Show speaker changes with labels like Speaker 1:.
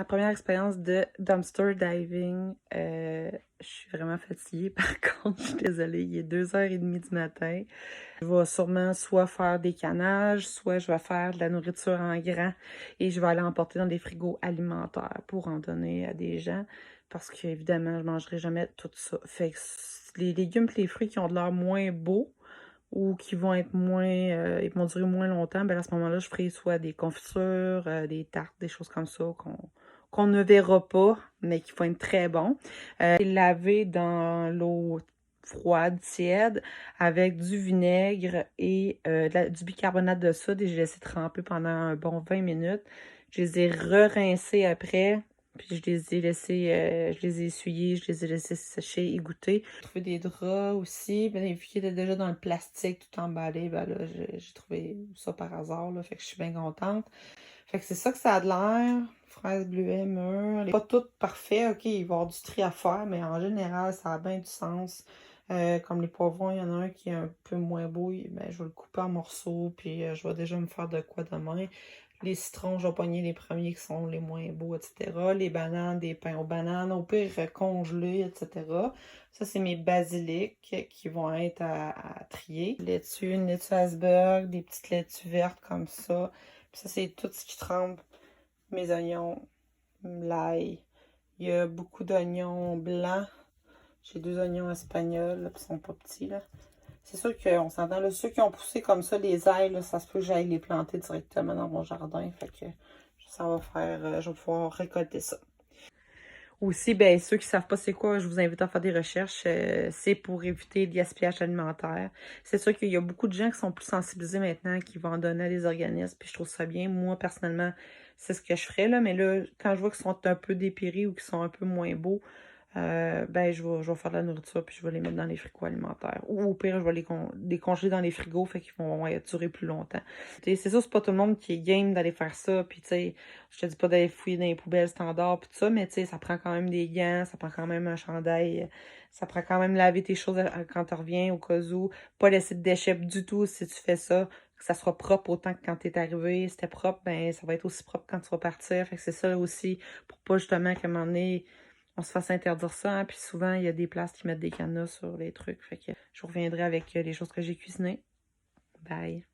Speaker 1: Ma première expérience de dumpster diving, je suis vraiment fatiguée par contre, je suis désolée, il est 2h30 du matin. Je vais sûrement soit faire des canages, soit je vais faire de la nourriture en grand et je vais aller emporter dans des frigos alimentaires pour en donner à des gens parce qu'évidemment, je ne mangerai jamais tout ça. Fait que les légumes et les fruits qui ont de l'air moins beaux ou qui vont être moins, ils vont durer moins longtemps, ben à ce moment-là, je ferai soit des confitures, des tartes, des choses comme ça qu'on ne verra pas, mais qui vont être très bons. Laver dans l'eau froide, tiède, avec du vinaigre et du bicarbonate de soude et je les laissé tremper pendant un bon 20 minutes. Je les ai re-rincés après. Puis je les ai laissés, je les ai essuyés, je les ai laissés sécher, égoutter. J'ai trouvé des draps aussi, ben, vu qu'ils étaient déjà dans le plastique tout emballé, ben là, j'ai trouvé ça par hasard, là, fait que je suis bien contente. Fait que c'est ça que ça a de l'air. Fraises, bleuets, mûres. Pas tout parfait, ok, il va y avoir du tri à faire, mais en général, ça a bien du sens. Comme les poivrons, il y en a un qui est un peu moins beau, ben, je vais le couper en morceaux, puis je vais déjà me faire de quoi demain. Les citrons, je vais pogner les premiers qui sont les moins beaux, etc. Les bananes, des pains aux bananes, au pire congelés, etc. Ça, c'est mes basilics qui vont être à trier. Laitue, une laitue iceberg, des petites laitues vertes comme ça. Puis ça, c'est tout ce qui trempe. Mes oignons, l'ail. Il y a beaucoup d'oignons blancs. J'ai 2 oignons espagnols, là, qui sont pas petits, là. C'est sûr qu'on s'entend, là, ceux qui ont poussé comme ça, les ailes, là, ça se peut que j'aille les planter directement dans mon jardin. Fait que ça va faire, je vais pouvoir récolter ça. Aussi, ben, ceux qui ne savent pas c'est quoi, je vous invite à faire des recherches. C'est pour éviter le gaspillage alimentaire. C'est sûr qu'il y a beaucoup de gens qui sont plus sensibilisés maintenant, qui vont en donner à des organismes, puis je trouve ça bien. Moi, personnellement, c'est ce que je ferais, là. Mais là, quand je vois qu'ils sont un peu dépéris ou qu'ils sont un peu moins beaux, ben, je vais faire de la nourriture, puis je vais les mettre dans les frigos alimentaires. Ou au pire, je vais les congeler dans les frigos, fait qu'ils vont durer plus longtemps. C'est ça, c'est pas tout le monde qui est game d'aller faire ça, puis tu sais, je te dis pas d'aller fouiller dans les poubelles standards, puis tout ça, mais tu sais, ça prend quand même des gants, ça prend quand même un chandail, ça prend quand même laver tes choses quand tu reviens, au cas où. Pas laisser de déchets du tout si tu fais ça. Que ça soit propre autant que quand t'es arrivé. Si c'était propre, ben ça va être aussi propre quand tu vas partir. Fait que c'est ça aussi, pour pas justement qu'à un moment donné, on se fasse interdire ça, hein. Puis souvent, il y a des places qui mettent des cadenas sur les trucs. Fait que je reviendrai avec les choses que j'ai cuisinées. Bye!